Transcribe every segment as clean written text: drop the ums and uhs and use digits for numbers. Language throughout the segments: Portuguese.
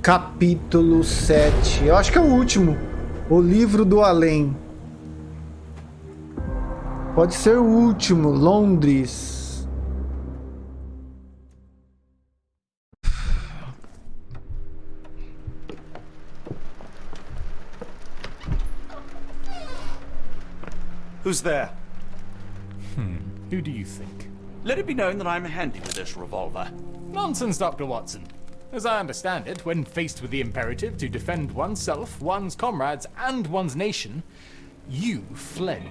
Capítulo 7. Eu acho que é o último. O livro do Além. Pode ser o último. Londres. Who's there? Who do you think? Let it be known that I'm handy with this revolver. Nonsense, Dr. Watson. As I understand it, when faced with the imperative to defend oneself, one's comrades, and one's nation, you fled.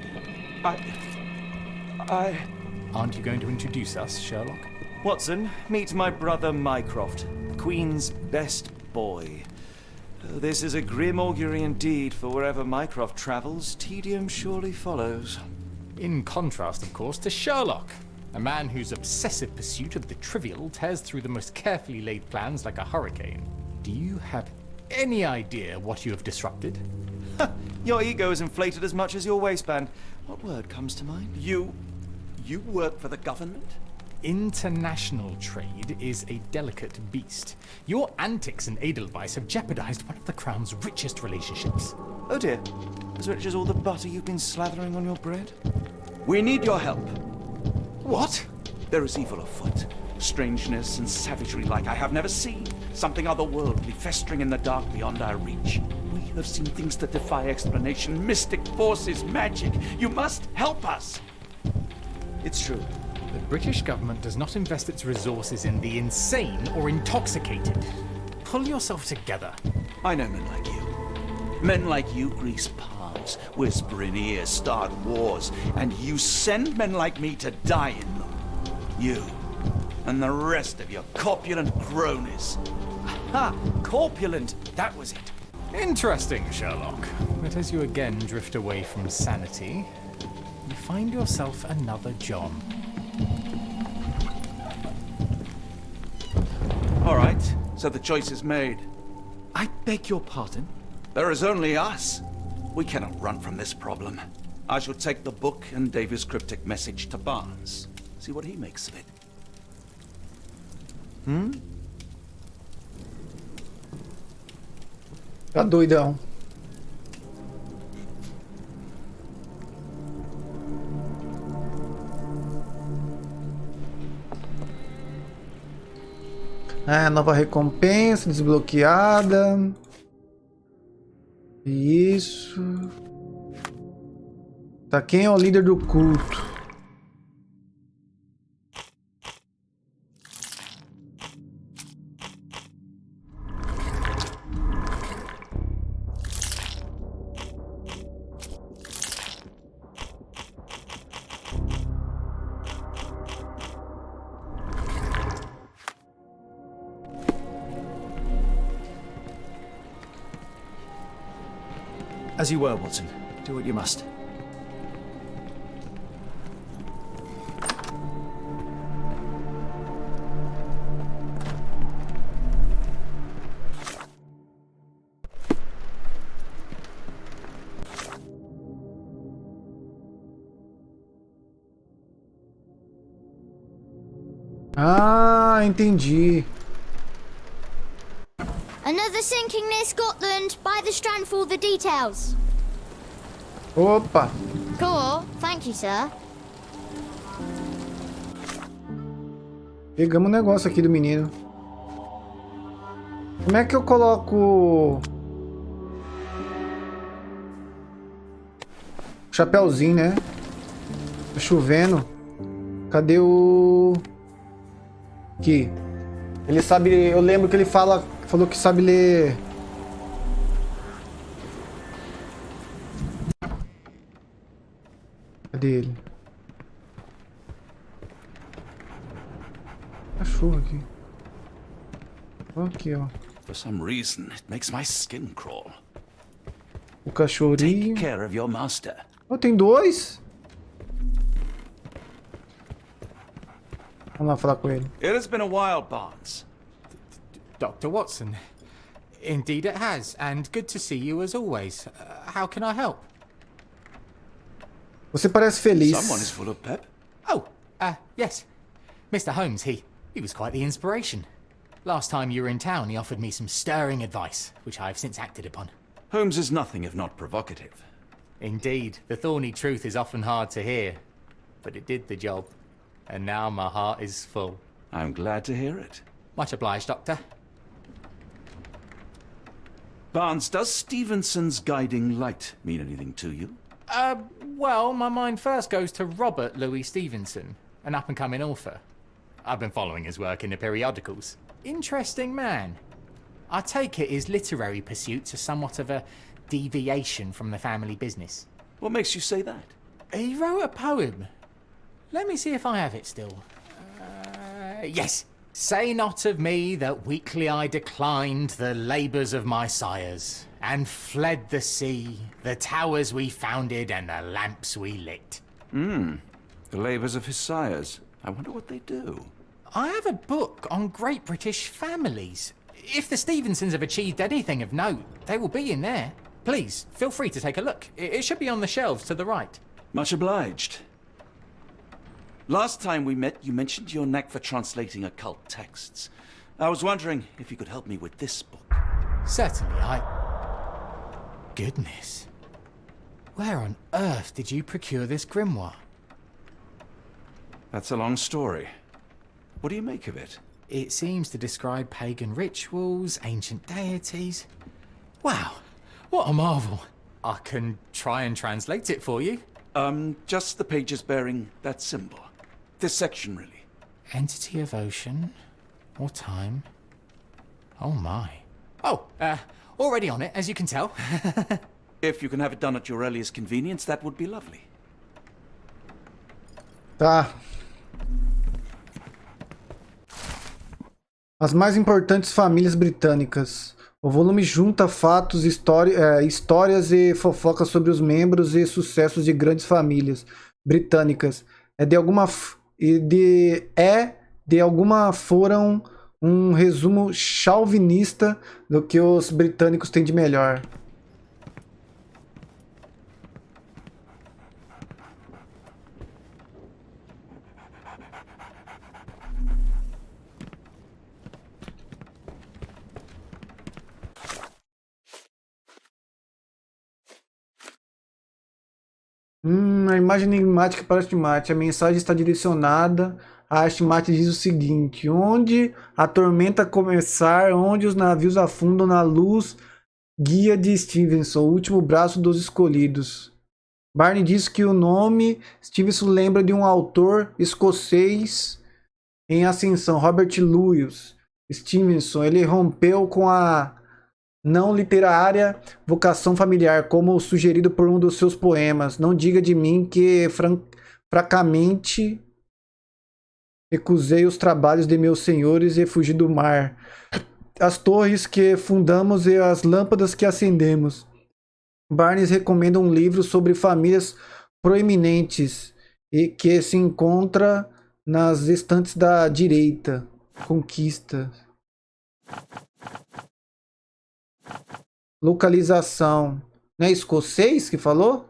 I... Aren't you going to introduce us, Sherlock? Watson, meet my brother Mycroft, Queen's best boy. Oh, this is a grim augury indeed, for wherever Mycroft travels, tedium surely follows. In contrast, of course, to Sherlock, a man whose obsessive pursuit of the trivial tears through the most carefully laid plans like a hurricane. Do you have any idea what you have disrupted? Your ego is inflated as much as your waistband. What word comes to mind? You work for the government? International trade is a delicate beast. Your antics in Edelweiss have jeopardized one of the Crown's richest relationships. Oh dear. As rich as all the butter you've been slathering on your bread? We need your help. What? There is evil afoot. Strangeness and savagery like I have never seen. Something otherworldly festering in the dark beyond our reach. We have seen things that defy explanation. Mystic forces, magic. You must help us. It's true. The British government does not invest its resources in the insane or intoxicated. Pull yourself together. I know men like you. Men like you grease palms, whisper in ears, start wars, and you send men like me to die in them. You and the rest of your corpulent cronies. Ha! Corpulent! That was it. Interesting, Sherlock. But as you again drift away from sanity, you find yourself another John. All right, so the choice is made. I beg your pardon? There is only us. We cannot run from this problem. I shall take the book and Davy's cryptic message to Barnes. See what he makes of it. Tá doidão. Nova recompensa desbloqueada. Isso. Tá, quem é o líder do culto? As you were, Watson. Do what you must. Ah, entendi. Another sinking near Scotland. By the strand for all the details. Opa. Cool. Thank you, sir. Pegamos o negócio aqui do menino. Como é que eu coloco... Chapeuzinho, né? Tá chovendo. Cadê o... Aqui. Ele sabe... Eu lembro que ele falou que sabe ler... Cadê ele? Cachorro aqui. Aqui, ó. For some reason, it makes my skin crawl. O cachorrinho. Take care of your master. Oh, tem dois? Vamos lá falar com ele. It has been a while, Barnes. Dr. Watson. Indeed it has, and good to see you as always. How can I help? Você parece feliz. Someone is full of pep. Oh, yes. Mr. Holmes, he was quite the inspiration. Last time you were in town, he offered me some stirring advice, which I've since acted upon. Holmes is nothing if not provocative. Indeed, the thorny truth is often hard to hear, but it did the job, and now my heart is full. I'm glad to hear it. Much obliged, Doctor. Barnes, does Stevenson's guiding light mean anything to you? Well, my mind first goes to Robert Louis Stevenson, an up-and-coming author. I've been following his work in the periodicals. Interesting man. I take it his literary pursuits are somewhat of a deviation from the family business. What makes you say that? He wrote a poem. Let me see if I have it still. Yes. Say not of me that weakly I declined the labours of my sires, and fled the sea, the towers we founded, and the lamps we lit. The labours of his sires. I wonder what they do. I have a book on great British families. If the Stevensons have achieved anything of note, they will be in there. Please, feel free to take a look. It should be on the shelves to the right. Much obliged. Last time we met, you mentioned your knack for translating occult texts. I was wondering if you could help me with this book. Certainly, Goodness. Where on earth did you procure this grimoire? That's a long story. What do you make of it? It seems to describe pagan rituals, ancient deities. Wow, what a marvel. I can try and translate it for you. Just the pages bearing that symbol. This section, really. Entity of ocean or time. Oh my. Oh, already on it, as you can tell. If you can have it done at your earliest convenience, that would be lovely. Tá. As mais importantes famílias britânicas. O volume junta fatos, histórias e fofocas sobre os membros e sucessos de grandes famílias britânicas. De alguma foram um resumo chauvinista do que os britânicos têm de melhor. A imagem enigmática para Estimate. A mensagem está direcionada a Estimate diz o seguinte: onde a tormenta começar, onde os navios afundam na luz, guia de Stevenson, o último braço dos escolhidos. Barney diz que o nome Stevenson lembra de um autor escocês em ascensão, Robert Louis Stevenson. Ele rompeu com a não literária vocação familiar, como sugerido por um dos seus poemas. Não diga de mim que fracamente recusei os trabalhos de meus senhores e fugi do mar, as torres que fundamos e as lâmpadas que acendemos. Barnes recomenda um livro sobre famílias proeminentes e que se encontra nas estantes da direita. Conquista. Localização. Não é escocês que falou?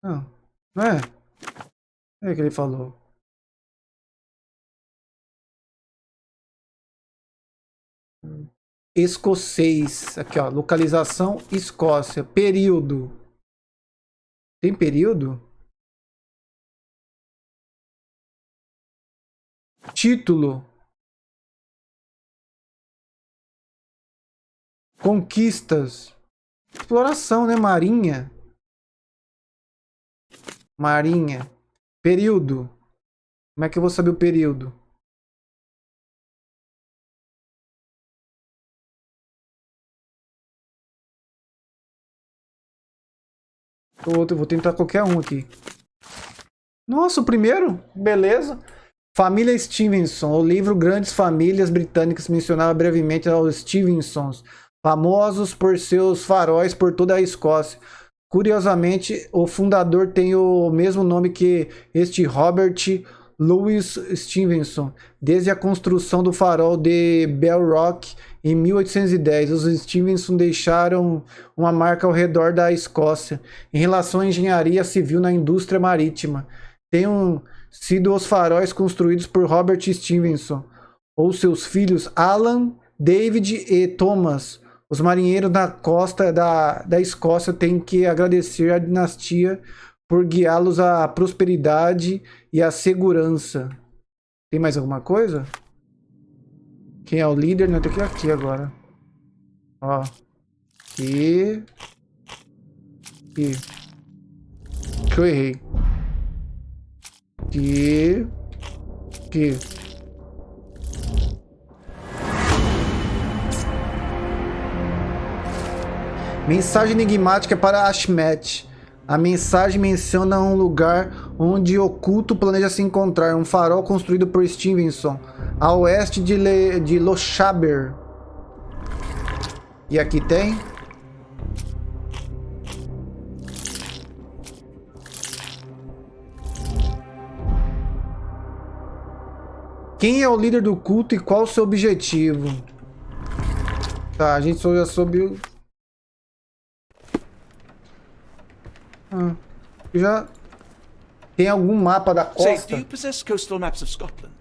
Não, não é? Não é que ele falou. Escocês. Aqui, ó. Localização, Escócia. Período. Tem período? Título. Conquistas. Exploração, né? Marinha. Marinha. Período. Como é que eu vou saber o período? Eu vou tentar qualquer um aqui. Nossa, o primeiro? Beleza. Família Stevenson. O livro Grandes Famílias Britânicas mencionava brevemente aos Stevensons, famosos por seus faróis por toda a Escócia. Curiosamente, o fundador tem o mesmo nome que este Robert Louis Stevenson. Desde a construção do farol de Belrock em 1810, os Stevenson deixaram uma marca ao redor da Escócia em relação à engenharia civil na indústria marítima. Tenham sido os faróis construídos por Robert Stevenson, ou seus filhos Alan, David e Thomas. Os marinheiros na costa da Escócia têm que agradecer à dinastia por guiá-los à prosperidade e à segurança. Tem mais alguma coisa? Quem é o líder? Não, tem que ir aqui agora. Ó. Aqui. Aqui. Que eu errei. Aqui. Aqui. Mensagem enigmática para Ashmet. A mensagem menciona um lugar onde oculto planeja se encontrar, um farol construído por Stevenson, a oeste de Lochaber. E aqui tem... Quem é o líder do culto e qual o seu objetivo? Tá, a gente só já soube... Já tem algum mapa da Say, costa? do you possess coastal maps of Scotland?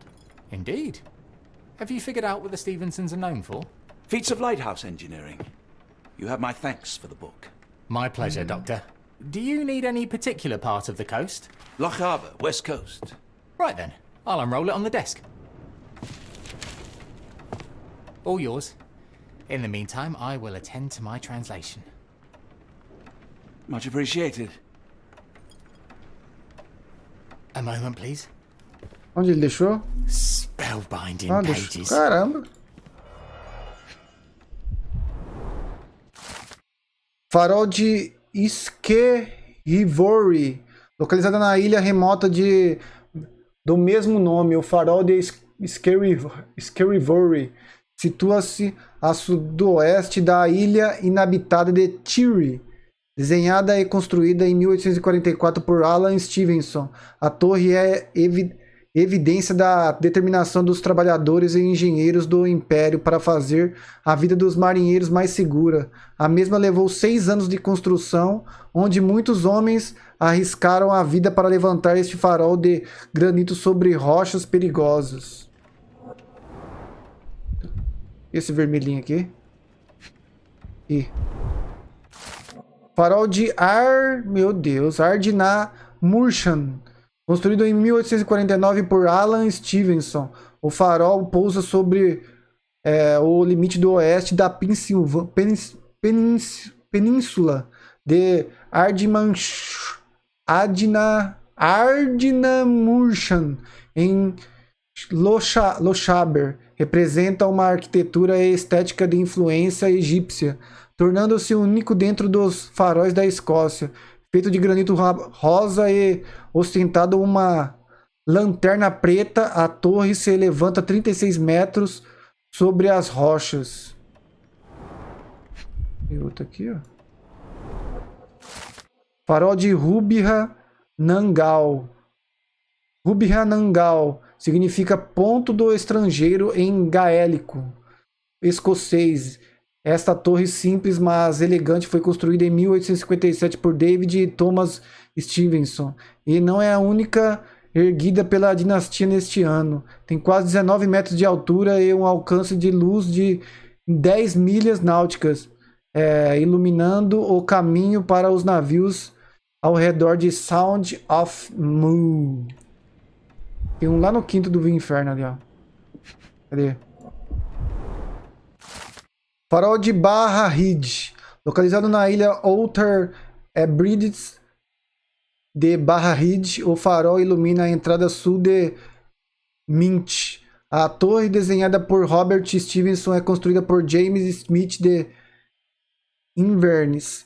Indeed. Have you figured out what the Stevensons are known for? Feats of lighthouse engineering. You have my thanks for the book. My pleasure, Doctor. Do you need any particular part of the coast? Loch Harbour, west coast. Right then, I'll unroll it on the desk. All yours. In the meantime, I will attend to my translation. Much appreciated. A moment, please. Onde ele deixou? Spellbinding Deixou. pages. Caramba. Farol de Skerryvore, localizada na ilha remota do mesmo nome. O farol de Skerryvore situa-se a sudoeste da ilha inabitada de Tiree. Desenhada e construída em 1844 por Alan Stevenson, a torre é evidência da determinação dos trabalhadores e engenheiros do Império para fazer a vida dos marinheiros mais segura. A mesma levou 6 anos de construção, onde muitos homens arriscaram a vida para levantar este farol de granito sobre rochas perigosas. Esse vermelhinho aqui. Farol de Ardnamurchan, construído em 1849 por Alan Stevenson. O farol pousa sobre o limite do oeste da península de Ardnamurchan, em Lochaber. Representa uma arquitetura e estética de influência egípcia, tornando-se único dentro dos faróis da Escócia. Feito de granito rosa e ostentado uma lanterna preta, a torre se levanta 36 metros sobre as rochas. E outro aqui, ó. Farol de Rubha Nangal. Rubha Nangal significa ponto do estrangeiro em gaélico escocês. Esta torre simples, mas elegante, foi construída em 1857 por David e Thomas Stevenson e não é a única erguida pela dinastia neste ano. Tem quase 19 metros de altura e um alcance de luz de 10 milhas náuticas, iluminando o caminho para os navios ao redor de Sound of Moon. Tem um lá no quinto do inferno ali, ó. Cadê? Farol de Barra Ridge, localizado na ilha Outer Hebrides de Barra Ridge. O farol ilumina a entrada sul de Mint. A torre, desenhada por Robert Stevenson, é construída por James Smith de Inverness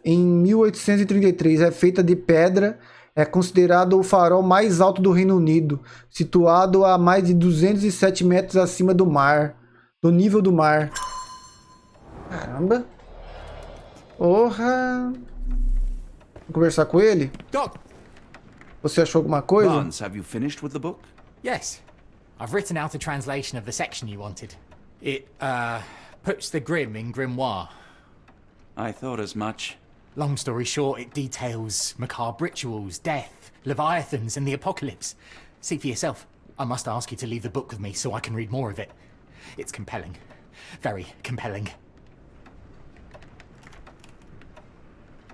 em 1833. É feita de pedra. É considerado o farol mais alto do Reino Unido, situado a mais de 207 metros acima do nível do mar. Caramba. Porra. Vou conversar com ele? Doc! Você achou alguma coisa? Barnes, have you finished with the book? Yes. I've written out a translation of the section you wanted. It, puts the grim in grimoire. I thought as much. Long story short, it details macabre rituals, death, leviathans, and the apocalypse. See for yourself. I must ask you to leave the book with me so I can read more of it. It's compelling. Very compelling.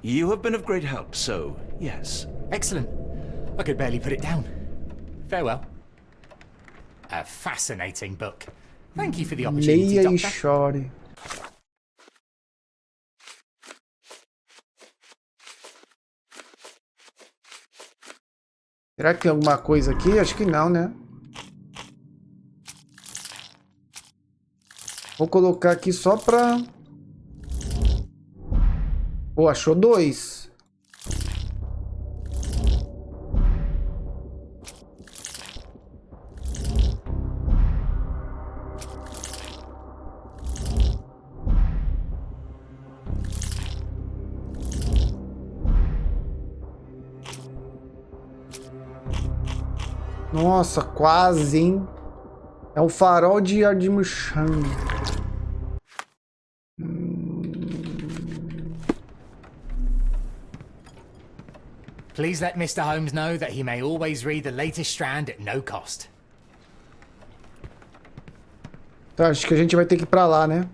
You have been of great help, so yes. Excellent. I could barely put it down. Farewell. A fascinating book. Thank you for the opportunity, Leia e Doctor. chore. Será que tem alguma coisa aqui? Acho que não, né? Vou colocar aqui só pra... Pô, achou 2. Nossa, quase, hein? É o farol de Ardimurchan. Please let Mr. Holmes know that he may always read the latest strand at no cost. Tá, acho que a gente vai ter que ir pra lá, né?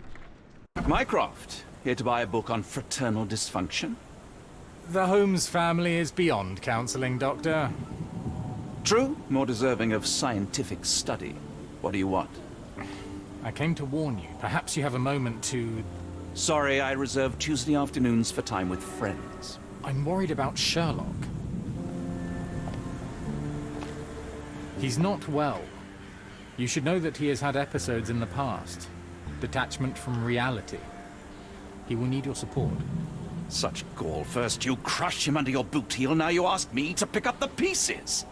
Mycroft, here to buy a book on fraternal dysfunction? The Holmes family is beyond counseling, Doctor. True, more deserving of scientific study. What do you want? I came to warn you. Perhaps you have a moment to... Sorry, I reserve Tuesday afternoons for time with friends. I'm worried about Sherlock. He's not well. You should know that he has had episodes in the past. Detachment from reality. He will need your support. Such gall. First you crush him under your boot heel, now you ask me to pick up the pieces.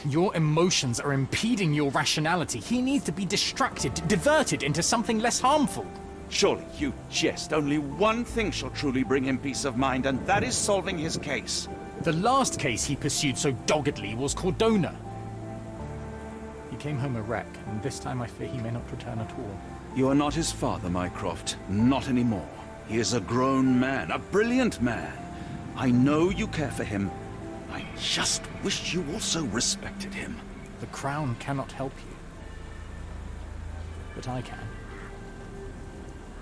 Your emotions are impeding your rationality. He needs to be distracted, diverted into something less harmful. Surely you jest. Only one thing shall truly bring him peace of mind, and that is solving his case. The last case he pursued so doggedly was Cordona. He came home a wreck, and this time I fear he may not return at all. You are not his father, Mycroft. Not anymore. He is a grown man, a brilliant man. I know you care for him. I just wish you also respected him. The Crown cannot help you. But I can.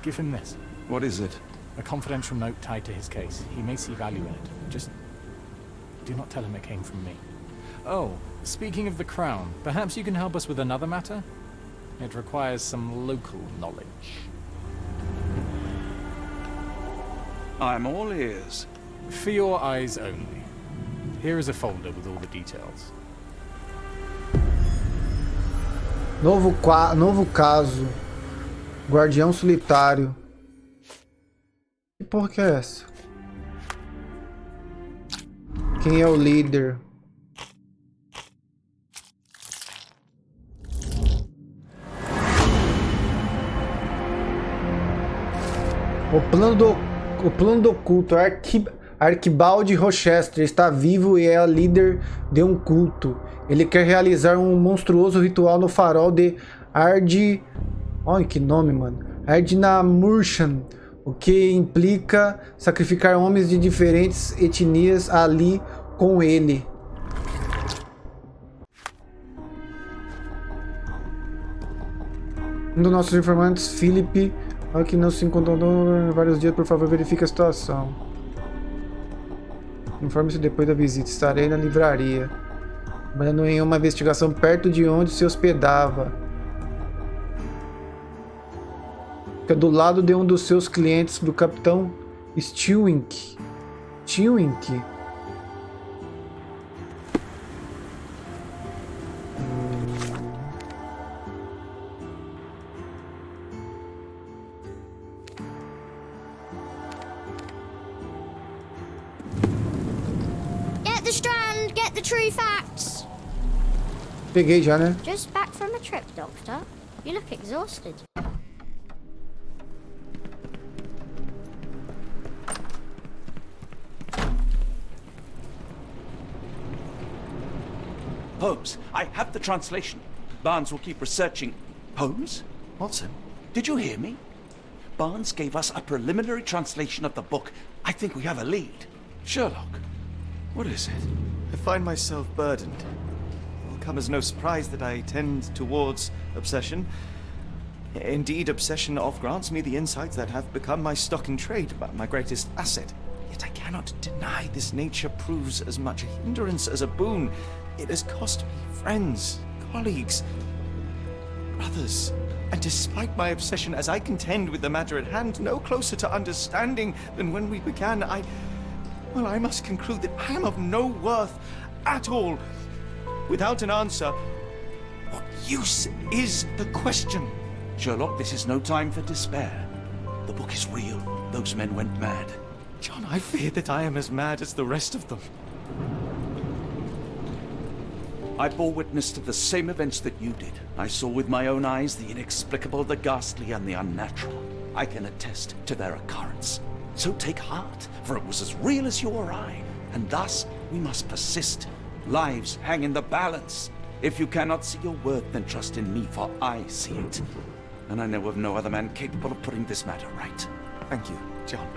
Give him this. What is it? A confidential note tied to his case. He may see value in it. Just do not tell him it came from me. Oh, speaking of the Crown, perhaps you can help us with another matter? It requires some local knowledge. I'm all ears. For your eyes only. Here is a folder with all the details. Novo caso. Guardião solitário. Que porra que é essa? Quem é o líder? O plano do oculto. Arquibaldi Rochester está vivo e é a líder de um culto. Ele quer realizar um monstruoso ritual no farol de Olha que nome, mano. Ardnamurchan, o que implica sacrificar homens de diferentes etnias ali com ele. Um dos nossos informantes, Philip, que não se encontrou em vários dias, por favor, verifique a situação. Informe-se depois da visita. Estarei na livraria. Mandando em uma investigação perto de onde se hospedava. Fica do lado de um dos seus clientes, do capitão Stewink. Get the strand, get the true facts. Peguei já, né? Just back from a trip, Doctor. You look exhausted. Holmes, I have the translation. Barnes will keep researching. Holmes? Watson? Did you hear me? Barnes gave us a preliminary translation of the book. I think we have a lead. Sherlock, what is it? I find myself burdened, come as no surprise that I tend towards obsession. Indeed, obsession oft grants me the insights that have become my stock in trade, my greatest asset. Yet I cannot deny this nature proves as much a hindrance as a boon. It has cost me friends, colleagues, brothers. And despite my obsession as I contend with the matter at hand, no closer to understanding than when we began, I must conclude that I am of no worth at all. Without an answer, what use is the question? Sherlock, this is no time for despair. The book is real. Those men went mad. John, I fear that I am as mad as the rest of them. I bore witness to the same events that you did. I saw with my own eyes the inexplicable, the ghastly, and the unnatural. I can attest to their occurrence. So take heart, for it was as real as you or I, and thus we must persist. Lives hang in the balance. If you cannot see your worth, then trust in me, for I see it. And I know of no other man capable of putting this matter right. Thank you, John.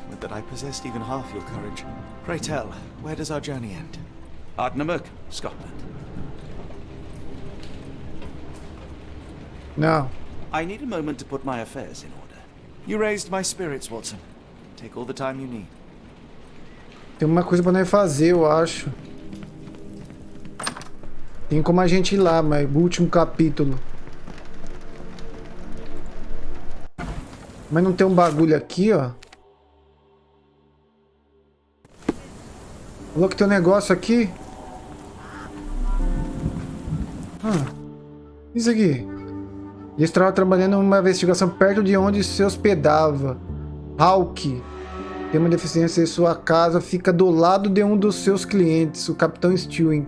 Would that I possessed even half your courage. Pray tell, where does our journey end? Ardnamurk, Scotland. Não. I need a moment to put my affairs in order. You raised my spirits, Watson. Take all the time you need. Tem uma coisa pra nós fazer, eu acho. Tem como a gente ir lá, mas o último capítulo. Mas não tem um bagulho aqui, ó. Falou que tem um negócio aqui. Isso aqui. Ele estava trabalhando em uma investigação perto de onde se hospedava. Hawke tem uma deficiência em sua casa, fica do lado de um dos seus clientes, o Capitão Stewing.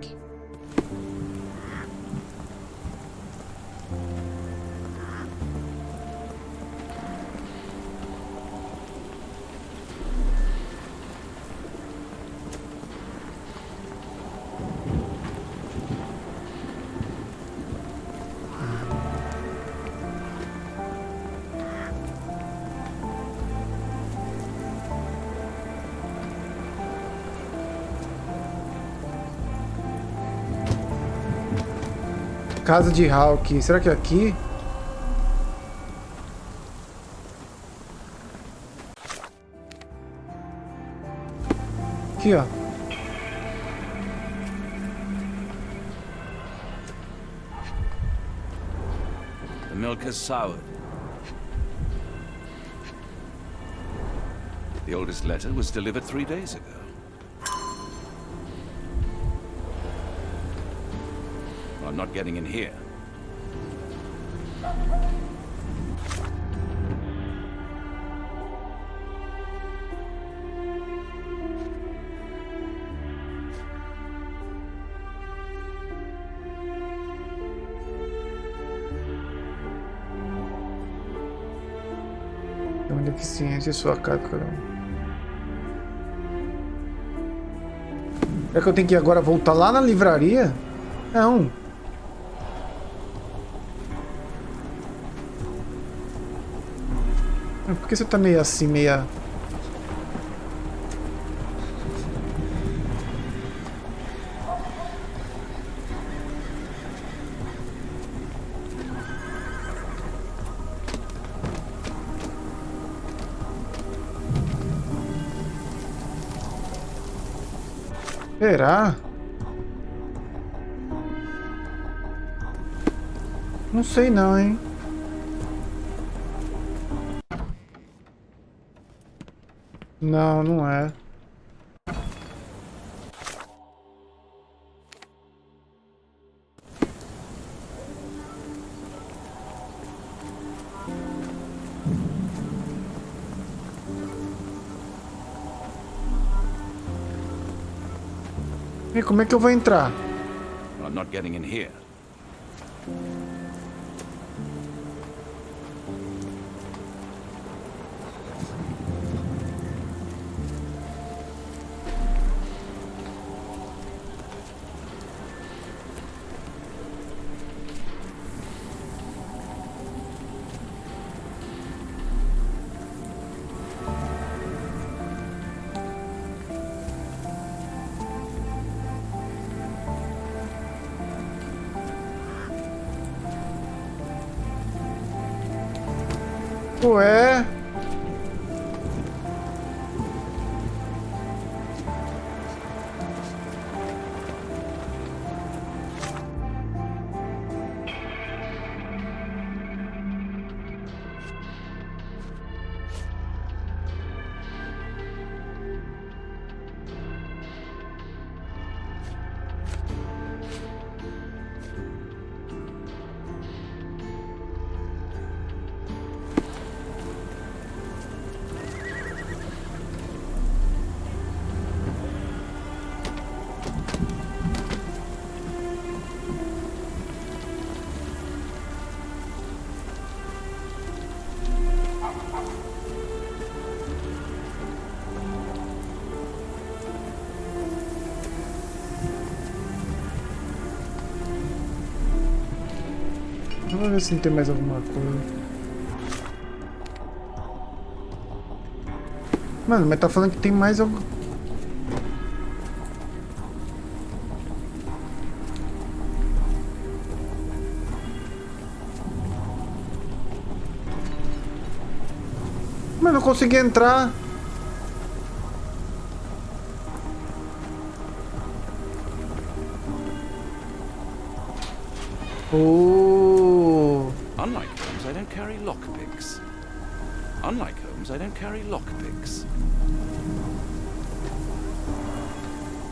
Casa de Hawke. Será que é aqui? Aqui, ó. The milk has soured. The oldest letter was delivered 3 days ago. I'm not getting in here. Tem uma deficiência em sua casa, caramba. É que eu tenho que ir agora voltar lá na livraria? Não. Por que você tá meio assim, meia... Será? Não sei não, hein? Não, não é. E como é que eu vou entrar? I'm not getting in here. Ué. Vamos ver se não tem mais alguma coisa. Mano, mas tá falando que tem mais algo. Mano, eu consegui entrar. Oh. Unlike Holmes, I don't carry lockpicks. Unlike Holmes, I don't carry lockpicks.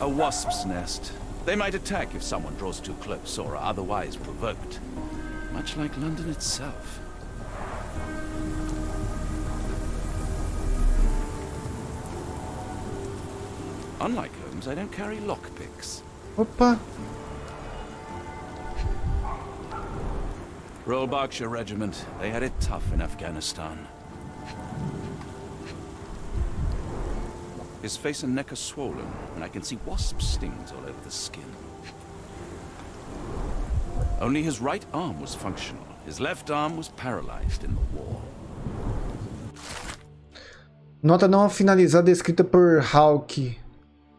A wasp's nest. They might attack if someone draws too close or are otherwise provoked. Much like London itself. Unlike Holmes, I don't carry lockpicks. Opa. Royal Berkshire Regiment. They had it tough in Afghanistan. His face and neck are swollen, and I can see wasp stings all over the skin. Only his right arm was functional. His left arm was paralyzed in the war. Nota não finalizada escrita por Hawke.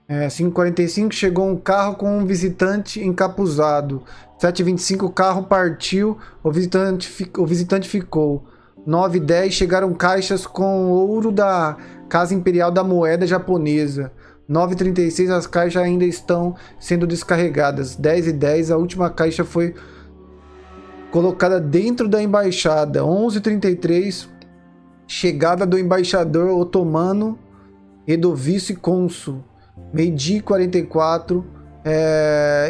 5h45 chegou um carro com um visitante encapuzado. 7h25 o carro partiu, o visitante ficou. 9h10 chegaram caixas com ouro da Casa Imperial da Moeda Japonesa. 9h36 as caixas ainda estão sendo descarregadas. 10h10 a última caixa foi colocada dentro da embaixada. 11h33 chegada do embaixador otomano e do vice-cônsul. 12h44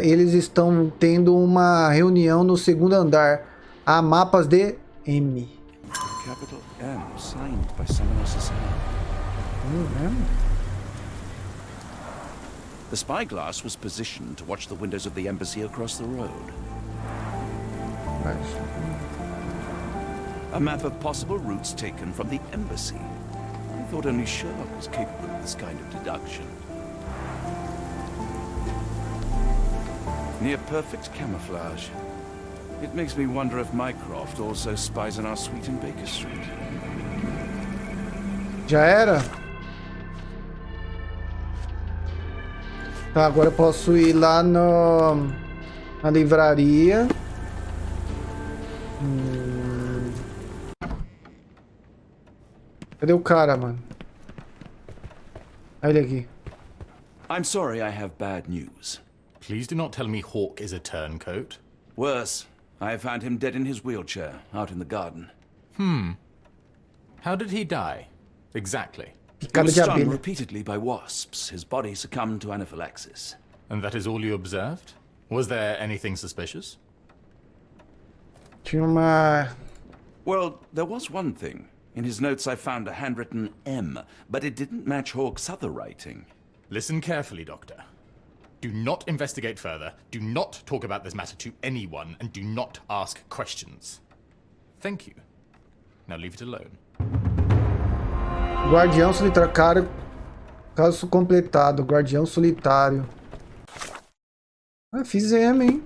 eles estão tendo uma reunião no segundo andar. Há mapas de M. Capital M, signed by someone else's hand. The spyglass was positioned to watch the windows of the embassy across the road. Nice. A map of possible routes taken from the embassy. I thought only Sherlock was capable of this kind of deduction. Near perfect camouflage. It makes me wonder if Mycroft also spies on our suite in Baker Street. Já era? Tá, agora eu posso ir lá na livraria. Cadê o cara, mano? Olha ele aqui. I'm sorry, I have bad news. Please do not tell me Hawke is a turncoat. Worse, I have found him dead in his wheelchair, out in the garden. How did he die? Exactly. He Picada was de stung abelha. repeatedly by wasps. His body succumbed to anaphylaxis. And that is all you observed? Was there anything suspicious? Tinha uma... Well, there was one thing. In his notes I found a handwritten M, but it didn't match Hawke's other writing. Listen carefully, Doctor. Do not investigate further, do not talk about this matter to anyone, and do not ask questions. Thank you. Now leave it alone. Guardião solitário. Caso completado. Guardião solitário. Ah, fizemos, hein?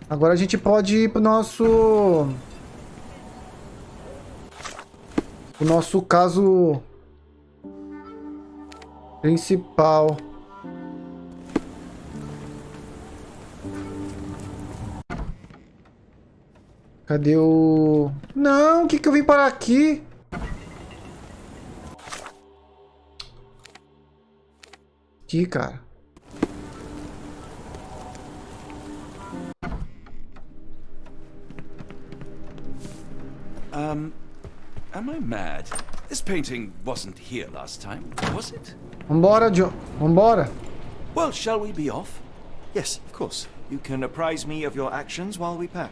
Agora a gente pode ir pro nosso... O nosso caso principal. Cadê o... Não, o que que eu vim parar aqui? Aqui, cara. Am I mad? This painting wasn't here last time, was it? Vambora, John. Vambora. Well, shall we be off? Yes, of course. You can apprise me of your actions while we pack.